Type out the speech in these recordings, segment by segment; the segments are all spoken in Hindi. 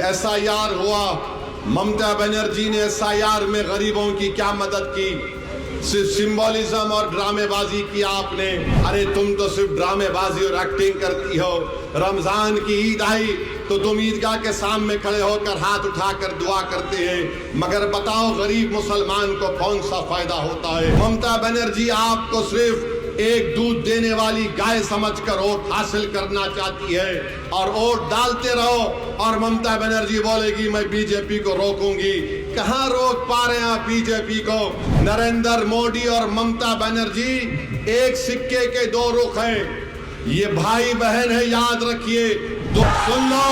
SIR हुआ, ममता बनर्जी ने SIR में गरीबों की क्या मदद की? सिर्फ सिंबोलिज्म और ड्रामेबाजी की आपने। अरे तुम तो सिर्फ ड्रामेबाजी और एक्टिंग करती हो। रमजान की ईद आई तो तुम ईदगाह के सामने खड़े होकर हाथ उठाकर दुआ करते हैं, मगर बताओ गरीब मुसलमान को कौन सा फायदा होता है? ममता बनर्जी आपको सिर्फ एक दूध देने वाली गाय समझकर वोट हासिल करना चाहती है, और वोट डालते रहो और ममता बनर्जी बोलेगी मैं बीजेपी को रोकूंगी। कहां रोक पा रहे हैं आप बीजेपी को? नरेंद्र मोदी और ममता बनर्जी एक सिक्के के दो रुख हैं। ये भाई बहन है, याद रखिए। सुन लो,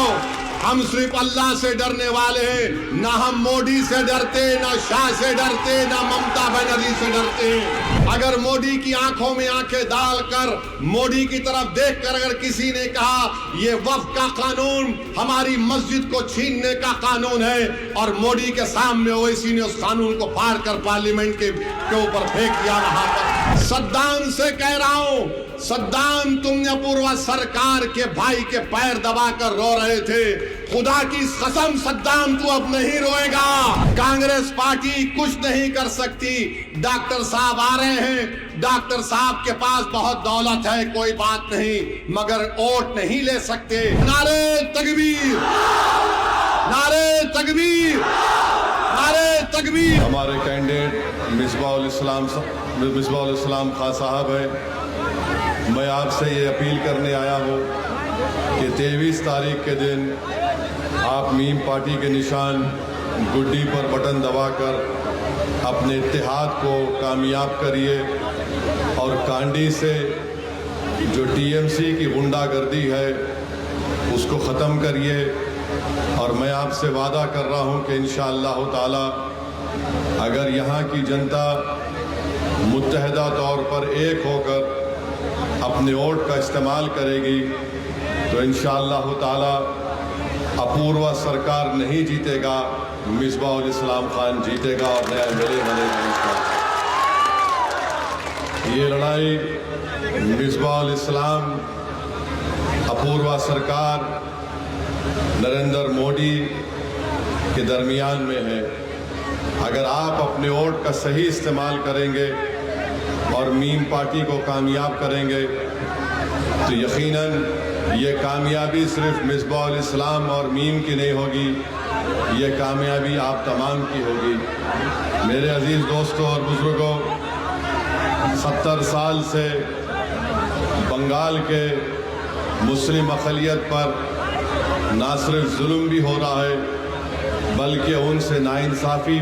हम सिर्फ अल्लाह से डरने वाले हैं, ना हम मोदी से डरते, ना शाह से डरते, ना ममता बनर्जी से डरते। अगर मोदी की आंखों में आंखें डालकर मोदी की तरफ देखकर अगर किसी ने कहा ये वक्फ का कानून हमारी मस्जिद को छीनने का कानून है, और मोदी के सामने ओवैसी ने उस कानून को फाड़ कर पार्लियामेंट के ऊपर फेंक दिया वहां पर। सद्दाम से कह रहा हूं, सद्दाम तुमने पूर्व सरकार के भाई के पैर दबाकर रो रहे थे। खुदा की कसम सद्दाम तू अब नहीं रोएगा। कांग्रेस पार्टी कुछ नहीं कर सकती। डॉक्टर साहब आ रहे हैं, डॉक्टर साहब के पास बहुत दौलत है, कोई बात नहीं, मगर वोट नहीं ले सकते। नारे तकबीर, नारे तकबीर, नारे तकबीर। हमारे कैंडिडेट मिसबाहुल इस्लाम खान साहब है। मैं आपसे ये अपील करने आया हूँ कि 23 तारीख के दिन आप मीम पार्टी के निशान गुड्डी पर बटन दबाकर अपने इत्तेहाद को कामयाब करिए, और कांडी से जो TMC की गुंडागर्दी है उसको ख़त्म करिए। और मैं आपसे वादा कर रहा हूँ कि इंशाअल्लाह ताला अगर यहाँ की जनता मुत्तहदा तौर पर एक होकर अपने वोट का इस्तेमाल करेगी तो इंशाअल्लाह ताला अपूर्व सरकार नहीं जीतेगा, मिसबाहुल इस्लाम खान जीतेगा और नया MLA बनेगा। ये लड़ाई मिसबाहुल इस्लाम, अपूर्व सरकार, नरेंद्र मोदी के दरमियान में है। अगर आप अपने वोट का सही इस्तेमाल करेंगे और मीम पार्टी को कामयाब करेंगे तो यकीनन ये कामयाबी सिर्फ मिसबाहुल इस्लाम और मीम की नहीं होगी, ये कामयाबी आप तमाम की होगी। मेरे अजीज़ दोस्तों और बुजुर्गों, 70 साल से बंगाल के मुस्लिम अक़लियत पर ना सिर्फ जुल्म भी हो रहा है बल्कि उनसे नाइंसाफ़ी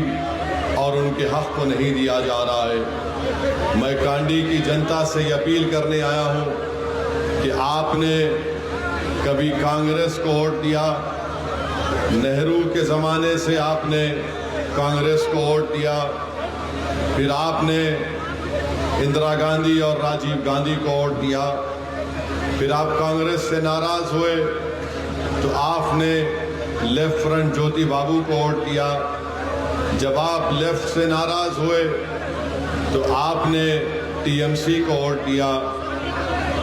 और उनके हक़ को नहीं दिया जा रहा है। मैं कांडी की जनता से ये अपील करने आया हूँ कि आपने कभी कांग्रेस को वोट दिया, नेहरू के ज़माने से आपने कांग्रेस को वोट दिया, फिर आपने इंदिरा गांधी और राजीव गांधी को वोट दिया, फिर आप कांग्रेस से नाराज़ हुए तो आपने लेफ्ट फ्रंट ज्योति बाबू को वोट दिया। जब आप लेफ्ट से नाराज़ हुए तो आपने TMC को वोट दिया।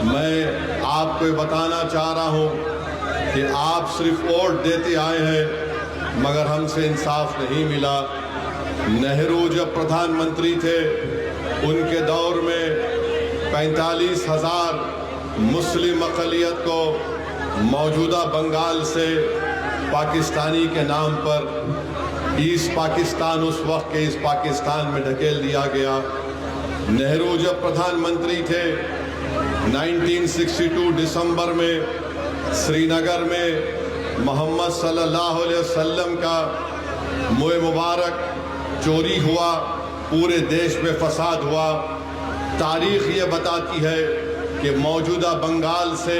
मैं आपको बताना चाह रहा हूँ कि आप सिर्फ वोट देते आए हैं मगर हमसे इंसाफ नहीं मिला। नेहरू जब प्रधानमंत्री थे उनके दौर में 45,000 मुस्लिम अक़लियत को मौजूदा बंगाल से पाकिस्तानी के नाम पर ईस्ट पाकिस्तान, उस वक्त के ईस्ट पाकिस्तान में ढकेल दिया गया। नेहरू जब प्रधानमंत्री थे 1962 दिसंबर में श्रीनगर में मोहम्मद सल्लल्लाहु अलैहि वसल्लम का मुँह मुबारक चोरी हुआ, पूरे देश में फसाद हुआ। तारीख़ ये बताती है कि मौजूदा बंगाल से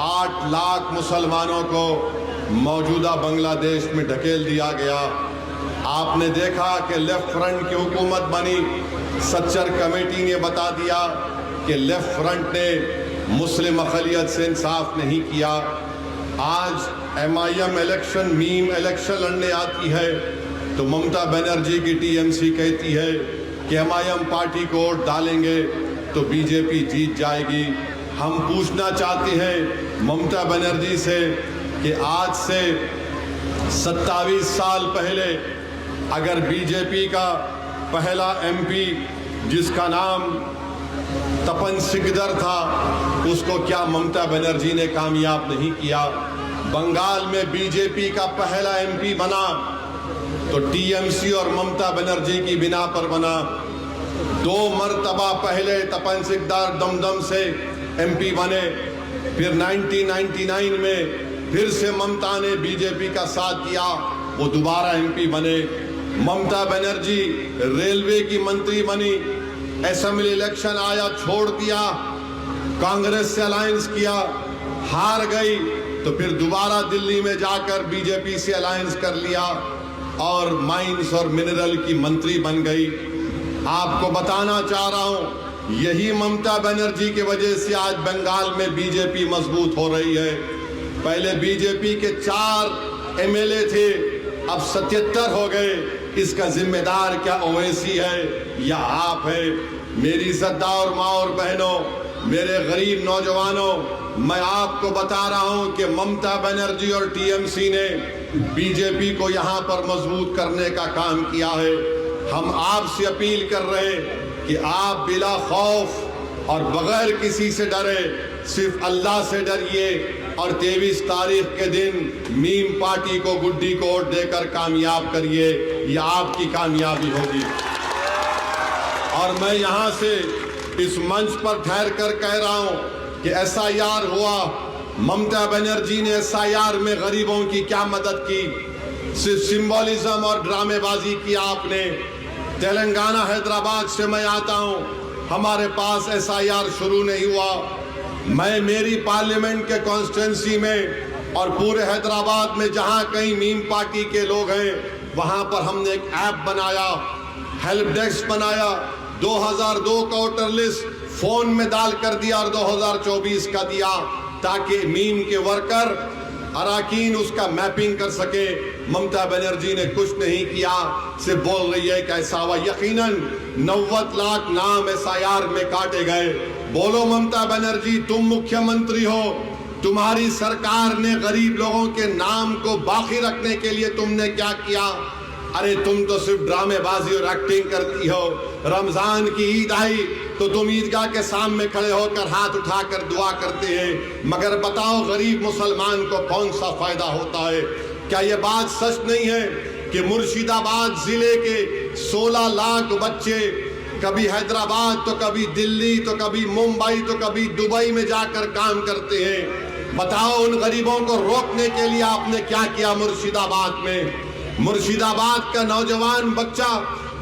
8 लाख मुसलमानों को मौजूदा बांग्लादेश में ढकेल दिया गया। आपने देखा कि लेफ्ट फ्रंट की हुकूमत बनी, सच्चर कमेटी ने बता दिया कि लेफ्ट फ्रंट ने मुस्लिम अक़लियत से इंसाफ नहीं किया। आज MIM इलेक्शन, मीम इलेक्शन लड़ने आती है तो ममता बनर्जी की TMC कहती है कि MIM पार्टी को वोट डालेंगे तो BJP जीत जाएगी। हम पूछना चाहते हैं ममता बनर्जी से कि आज से 27 साल पहले अगर बीजेपी का पहला एमपी जिसका नाम तपन सिकदर था, उसको क्या ममता बनर्जी ने कामयाब नहीं किया। बंगाल में बीजेपी का पहला एमपी बना तो टीएमसी और ममता बनर्जी की बिना पर बना। 2 मरतबा पहले तपन सिकदर दमदम से एमपी बने, फिर 1999 में फिर से ममता ने बीजेपी का साथ किया, वो दोबारा एमपी बने। ममता बनर्जी रेलवे की मंत्री बनी, असेंबली इलेक्शन आया छोड़ दिया, कांग्रेस से अलायंस किया, हार गई तो फिर दोबारा दिल्ली में जाकर बीजेपी से अलायंस कर लिया और माइंस और मिनरल की मंत्री बन गई। आपको बताना चाह रहा हूं, यही ममता बनर्जी की वजह से आज बंगाल में बीजेपी मजबूत हो रही है। पहले बीजेपी के 4 एमएलए थे, अब 77 हो गए। इसका जिम्मेदार क्या ओवैसी है या आप है? मेरी इज्जतदार माँ और बहनों, मेरे गरीब नौजवानों, मैं आपको बता रहा हूं कि ममता बनर्जी और टीएमसी ने बीजेपी को यहां पर मजबूत करने का काम किया है। हम आपसे अपील कर रहे हैं कि आप बिला खौफ और बगैर किसी से डरे सिर्फ अल्लाह से डरिए और 23 तारीख के दिन मीम पार्टी को गुड्डी को वोट देकर कामयाब करिए, यह आपकी कामयाबी होगी। और मैं यहां से इस मंच पर ठहर कर कह रहा हूं कि एसआईआर हुआ, ममता बनर्जी ने एसआईआर में गरीबों की क्या मदद की? सिर्फ सिंबॉलिज्म और ड्रामेबाजी की आपने। तेलंगाना हैदराबाद से मैं आता हूं, हमारे पास एसआईआर शुरू नहीं हुआ। मैं मेरी पार्लियामेंट के कॉन्स्टिट्यूंसी में और पूरे हैदराबाद में जहां कहीं मीम पार्टी के लोग हैं, वहां पर हमने एक ऐप बनाया, हेल्प डेस्क बनाया, 2002 का वोटर लिस्ट फोन में डाल कर दिया और 2024 का दिया, ताकि मीम के वर्कर अराकीन उसका मैपिंग कर सके। ममता बनर्जी ने कुछ नहीं किया, सिर्फ बोल रही है कैसा हुआ। यकीनन 90 लाख नाम एसआईआर में काटे गए। बोलो ममता बनर्जी, तुम मुख्यमंत्री हो, तुम्हारी सरकार ने गरीब लोगों के नाम को बाकी रखने के लिए तुमने क्या किया? अरे तुम तो सिर्फ ड्रामेबाजी और एक्टिंग करती हो। रमजान की ईद आई तो तुम ईदगाह के सामने खड़े होकर हाथ उठाकर दुआ करते हैं, मगर बताओ गरीब मुसलमान को कौन सा फायदा होता है? क्या ये बात सच नहीं है कि मुर्शिदाबाद जिले के 16 लाख बच्चे कभी हैदराबाद तो कभी दिल्ली तो कभी मुंबई तो कभी दुबई में जाकर काम करते हैं? बताओ उन गरीबों को रोकने के लिए आपने क्या किया मुर्शिदाबाद में? मुर्शिदाबाद का नौजवान बच्चा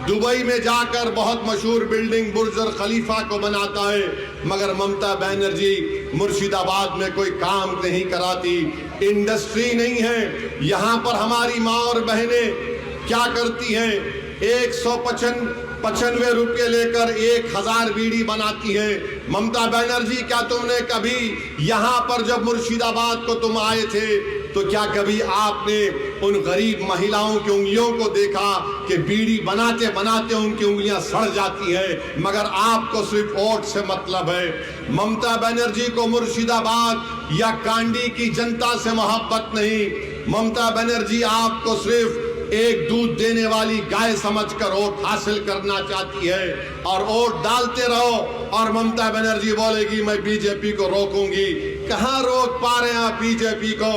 दुबई में जाकर बहुत मशहूर बिल्डिंग बुर्ज खलीफा को बनाता है, मगर ममता बनर्जी मुर्शिदाबाद में कोई काम नहीं कराती। इंडस्ट्री नहीं है। यहाँ पर हमारी माँ और बहनें क्या करती हैं? 195 रुपये लेकर 1000 बीड़ी बनाती है। ममता बनर्जी, क्या तुमने कभी यहाँ पर जब मुर्शिदाबाद को तुम आए थे तो क्या कभी आपने उन गरीब महिलाओं की उंगलियों को देखा कि बीड़ी बनाते बनाते उनकी उंगलियां सड़ जाती है? मगर आपको सिर्फ वोट से मतलब है। ममता बनर्जी को मुर्शिदाबाद या कांडी की जनता से मोहब्बत नहीं। ममता बनर्जी आपको सिर्फ एक दूध देने वाली गाय समझकर वोट हासिल करना चाहती है, और वोट डालते रहो और ममता बनर्जी बोलेगी मैं बीजेपी को रोकूंगी। कहां रोक पा रहे हैं आप बीजेपी को?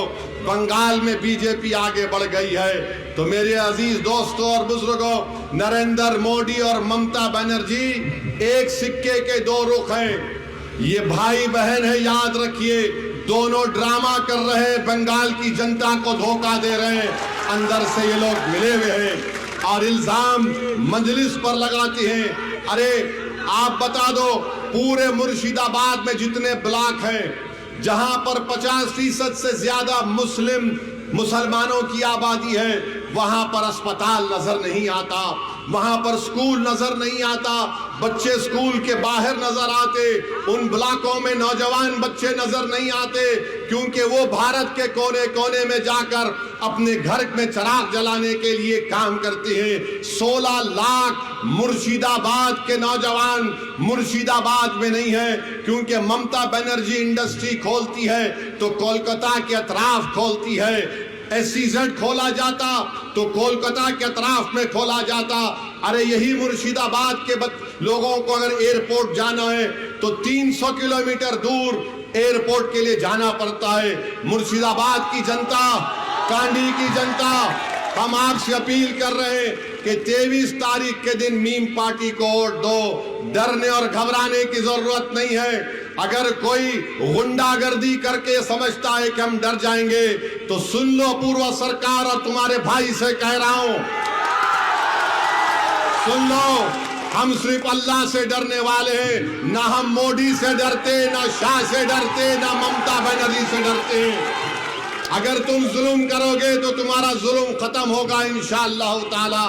बंगाल में बीजेपी आगे बढ़ गई है। तो मेरे अजीज दोस्तों और बुजुर्गों, नरेंद्र मोदी और ममता बनर्जी एक सिक्के के 2 रुख हैं। ये भाई बहन है, याद रखिए। दोनों ड्रामा कर रहे हैं, बंगाल की जनता को धोखा दे रहे हैं। अंदर से ये लोग मिले हुए हैं और इल्जाम मजलिस पर लगाते हैं। अरे आप बता दो, पूरे मुर्शिदाबाद में जितने ब्लॉक हैं जहां पर 50% से ज्यादा मुसलमानों की आबादी है, वहां पर अस्पताल नजर नहीं आता, वहां पर स्कूल नजर नहीं आता, बच्चे स्कूल के बाहर नजर आते, उन ब्लॉकों में नौजवान बच्चे नजर नहीं आते, क्योंकि वो भारत के कोने कोने में जाकर अपने घर में चिराग जलाने के लिए काम करते हैं। 16 लाख मुर्शिदाबाद के नौजवान मुर्शिदाबाद में नहीं है, क्योंकि ममता बनर्जी इंडस्ट्री खोलती है तो कोलकाता के अतराफ खोलती है। SEZ खोला जाता तो कोलकाता के अतराफ में खोला जाता। अरे यही मुर्शिदाबाद के लोगों को अगर एयरपोर्ट जाना है तो 300 किलोमीटर दूर एयरपोर्ट के लिए जाना पड़ता है। मुर्शिदाबाद की जनता, कांडी की जनता, हम आपसे अपील कर रहे हैं कि 23 तारीख के दिन मीम पार्टी को वोट दो। डरने और घबराने की जरूरत नहीं है। अगर कोई गुंडागर्दी करके समझता है कि हम डर जाएंगे तो सुन लो पूर्व सरकार और तुम्हारे भाई से कह रहा हूं, सुन लो, हम सिर्फ अल्लाह से डरने वाले हैं। ना हम मोदी से डरते, ना शाह से डरते, ना ममता बनर्जी से डरते। अगर तुम जुल्म करोगे तो तुम्हारा जुल्म खत्म होगा इंशाअल्लाह ताला।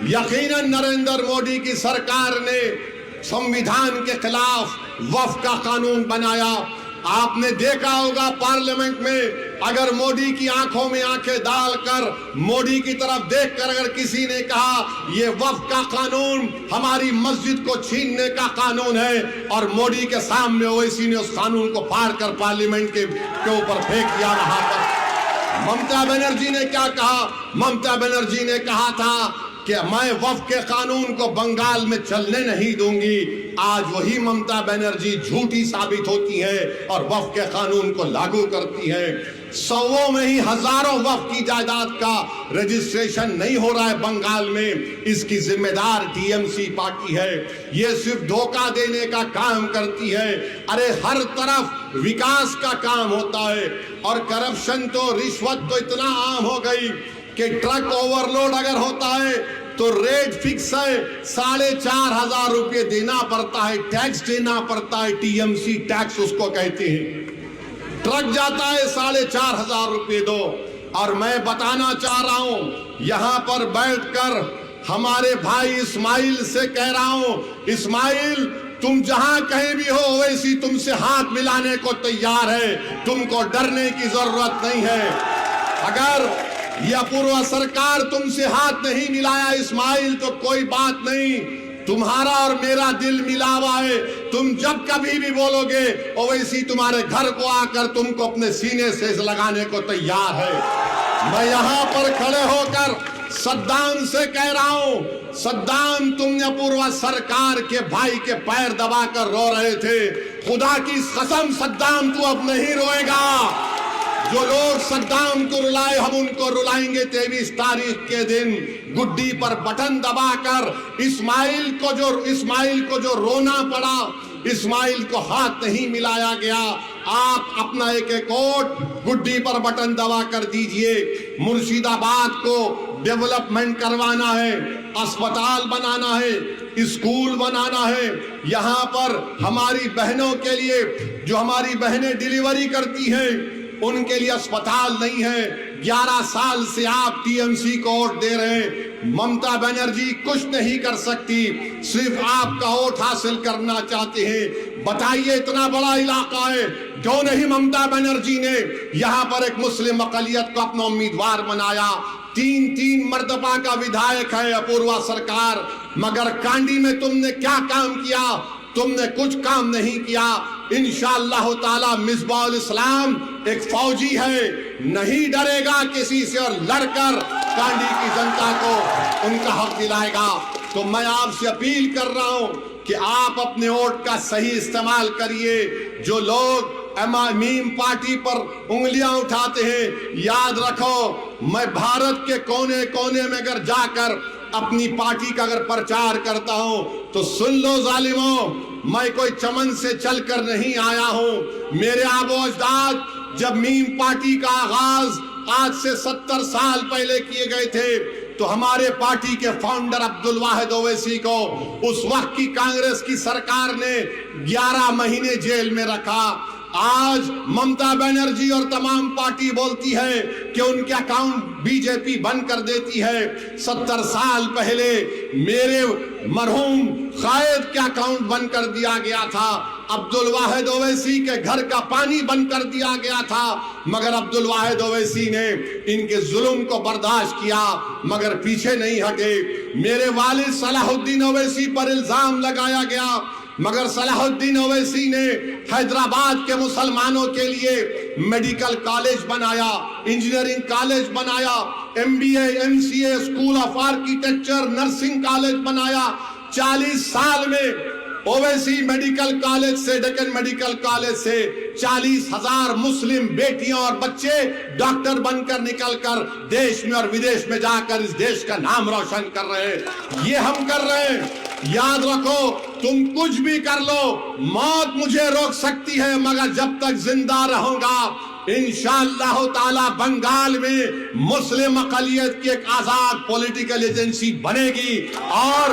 यकीनन नरेंद्र मोदी की सरकार ने संविधान के खिलाफ वक्फ का कानून बनाया। आपने देखा होगा पार्लियामेंट में अगर मोदी की आंखों में आंखें डालकर मोदी की तरफ देखकर अगर किसी ने कहा ये वक्फ का कानून हमारी मस्जिद को छीनने का कानून है और मोदी के सामने ओवैसी ने उस कानून को फाड़ कर पार्लियामेंट के ऊपर फेंक दिया। वहां पर ममता बनर्जी ने क्या कहा? ममता बनर्जी ने कहा था कि मैं वक्फ के कानून को बंगाल में चलने नहीं दूंगी। आज वही ममता बनर्जी झूठी साबित होती है और वक्फ के कानून को लागू करती है। सौों में ही हजारों वक्फ की जायदाद का रजिस्ट्रेशन नहीं हो रहा है बंगाल में। इसकी जिम्मेदार टीएमसी पार्टी है। ये सिर्फ धोखा देने का काम करती है। अरे हर तरफ विकास का काम होता है और करप्शन तो, रिश्वत तो इतना आम हो गई कि ट्रक ओवरलोड अगर होता है तो रेट फिक्स है, 4,500 रुपये देना पड़ता है, टैक्स देना पड़ता है। टीएमसी टैक्स उसको कहते हैं। ट्रक जाता है 4,500 रुपये दो। और मैं बताना चाह रहा हूं यहां पर बैठकर हमारे भाई इस्माइल से कह रहा हूं, इस्माइल तुम जहां कहीं भी हो ओवैसी तुमसे हाथ मिलाने को तैयार है। तुमको डरने की जरूरत नहीं है। अगर यह पूर्व सरकार तुमसे हाथ नहीं मिलाया इस्माइल तो कोई बात नहीं, तुम्हारा और मेरा दिल मिला हुआ है। तुम जब कभी भी बोलोगे ओवैसी तुम्हारे घर को आकर तुमको अपने सीने से लगाने को तैयार है। मैं यहां पर खड़े होकर सद्दाम से कह रहा हूं, सद्दाम तुमने पूर्व सरकार के भाई के पैर दबाकर रो रहे थे। खुदा की कसम सद्दाम तू अब नहीं रोएगा। जो लोग सद्दाम को रुलाए हम उनको रुलाएंगे 23 तारीख के दिन। गुड्डी पर बटन दबाकर इस्माइल को जो रोना पड़ा, इस्माइल को हाथ नहीं मिलाया गया। आप अपना एक वोट गुड्डी पर बटन दबा कर दीजिए। मुर्शिदाबाद को डेवलपमेंट करवाना है, अस्पताल बनाना है, स्कूल बनाना है। यहाँ पर हमारी बहनों के लिए, जो हमारी बहनें डिलीवरी करती हैं उनके लिए अस्पताल नहीं है। 11 साल से आप टीएमसी को वोट दे रहे हैं। ममता बनर्जी कुछ नहीं कर सकती, सिर्फ आपका वोट हासिल करना चाहते हैं। बताइए इतना बड़ा इलाका है, क्यों नहीं ममता बनर्जी ने यहाँ पर एक मुस्लिम अकलियत को अपना उम्मीदवार बनाया। 3 मर्तबा का विधायक है अपूर्वा सरकार, मगर कांडी में तुमने क्या काम किया? तुमने कुछ काम नहीं किया। इंशाअल्लाह ताला मिसबाउल इस्लाम एक फौजी है, नहीं डरेगा किसी से और लड़कर कांडी की जनता को उनका हक दिलाएगा। तो मैं आपसे अपील कर रहा हूं कि आप अपने वोट का सही इस्तेमाल करिए। जो लोग मीम पार्टी पर उंगलियां उठाते हैं, याद रखो मैं भारत के कोने कोने में अगर जाकर अपनी पार्टी का अगर प्रचार करता हूं तो सुन लो जालिमों, मैं कोई चमन से चलकर नहीं आया हूं। मेरे आबो अजदाद जब मीम पार्टी का आगाज आज से 70 साल पहले किए गए थे तो हमारे पार्टी के फाउंडर अब्दुल वाहिद ओवैसी को उस वक्त की कांग्रेस की सरकार ने 11 महीने जेल में रखा। आज ममता बनर्जी और तमाम पार्टी बोलती है कि उनके अकाउंट बीजेपी बंद कर देती है। 70 साल पहले मेरे मरहूम कायद के अकाउंट बंद कर दिया गया था। अब्दुल वाहिद ओवैसी के घर का पानी बंद कर दिया गया था, मगर अब्दुल वाहिद ओवैसी ने इनके जुल्म को बर्दाश्त किया मगर पीछे नहीं हटे। मेरे वालिद सलाहुद्दीन ओवैसी पर इल्जाम लगाया गया मगर सलाहुद्दीन ओवैसी ने हैदराबाद के मुसलमानों के लिए मेडिकल कॉलेज बनाया, इंजीनियरिंग कॉलेज बनाया, MBA MCA school of architecture nursing college बनाया। 40 साल में ओवैसी मेडिकल कॉलेज से, डेक्कन मेडिकल कॉलेज से 40,000 मुस्लिम बेटियां और बच्चे डॉक्टर बनकर निकलकर देश में और विदेश में जाकर इस देश का नाम रोशन कर रहे हैं। ये हम कर रहे हैं। याद रखो, तुम कुछ भी कर लो, मौत मुझे रोक सकती है, मगर जब तक जिंदा रहूंगा इंशाअल्लाह ताला बंगाल में मुस्लिम अक़लियत की एक आजाद पॉलिटिकल एजेंसी बनेगी और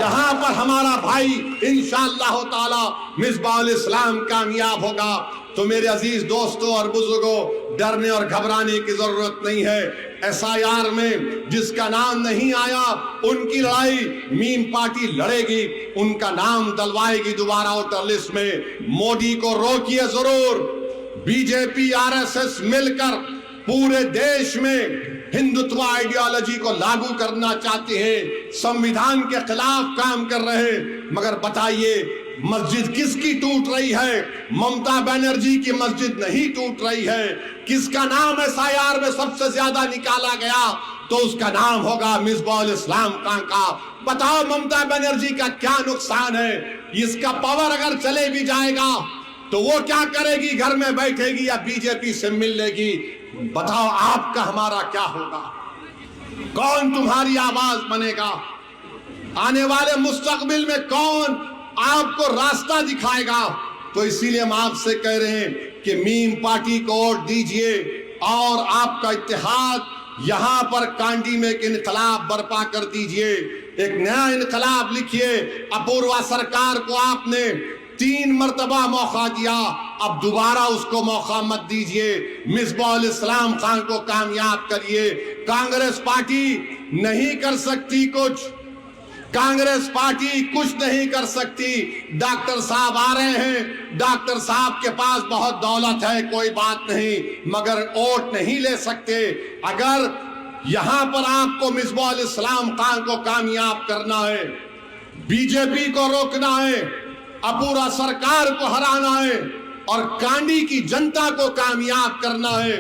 यहां पर हमारा भाई इंशाअल्लाह ताला मिसबाहुल इस्लाम कामयाब होगा। तो मेरे अजीज दोस्तों और बुजुर्गों, डरने और घबराने की जरूरत नहीं है। SIR में जिसका नाम नहीं आया उनकी लड़ाई मीम पार्टी लड़ेगी, उनका नाम दलवाएगी दोबारा वोटर लिस्ट में। मोदी को रोकिए जरूर। बीजेपी RSS मिलकर पूरे देश में हिंदुत्व आइडियोलॉजी को लागू करना चाहते हैं, संविधान के खिलाफ काम कर रहे हैं। मगर बताइए, मस्जिद किसकी टूट रही है? ममता बनर्जी की मस्जिद नहीं टूट रही है। किसका नाम SIR में सबसे ज्यादा निकाला गया? तो उसका नाम होगा मिसबाहुल इस्लाम खान का। बताओ ममता बनर्जी का क्या नुकसान है? इसका पावर अगर चले भी जाएगा तो वो क्या करेगी? घर में बैठेगी या बीजेपी से मिल लेगी? बताओ आपका हमारा क्या होगा? कौन तुम्हारी आवाज बनेगा? आने वाले मुस्तकबिल में कौन आपको रास्ता दिखाएगा? तो इसीलिए हम आपसे कह रहे हैं कि मीम पार्टी को वोट दीजिए और आपका इत्तेहाद यहां पर कांडी में एक इनकलाब बर्पा कर दीजिए। एक नया इनकलाब लिखिए। अपूर्वा सरकार को आपने 3 मरतबा मौका दिया, अब दोबारा उसको मौका मत दीजिए। मिसबाहुल इस्लाम खान को कामयाब करिए। कांग्रेस पार्टी नहीं कर सकती कुछ, कांग्रेस पार्टी कुछ नहीं कर सकती। डॉक्टर साहब आ रहे हैं, डॉक्टर साहब के पास बहुत दौलत है, कोई बात नहीं, मगर वोट नहीं ले सकते। अगर यहां पर आपको मिसबाहुल इस्लाम खान को कामयाब करना है, बीजेपी को रोकना है, अपूर्वा सरकार को हराना है और कांडी की जनता को कामयाब करना है,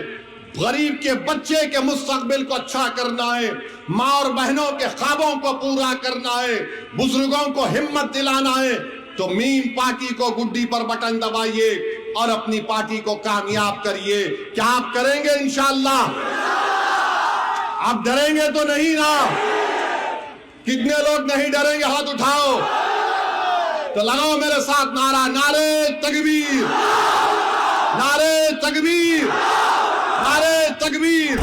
गरीब के बच्चे के मुस्तकबिल को अच्छा करना है, माँ और बहनों के ख्वाबों को पूरा करना है, बुजुर्गों को हिम्मत दिलाना है, तो मीम पार्टी को गुड्डी पर बटन दबाइए और अपनी पार्टी को कामयाब करिए। क्या आप करेंगे? इंशाअल्लाह। आप डरेंगे तो नहीं ना? कितने लोग नहीं डरेंगे? हाथ उठाओ तो लगाओ मेरे साथ नारा, नारे तकबीर, नारे तकबीर, नारे तकबीर।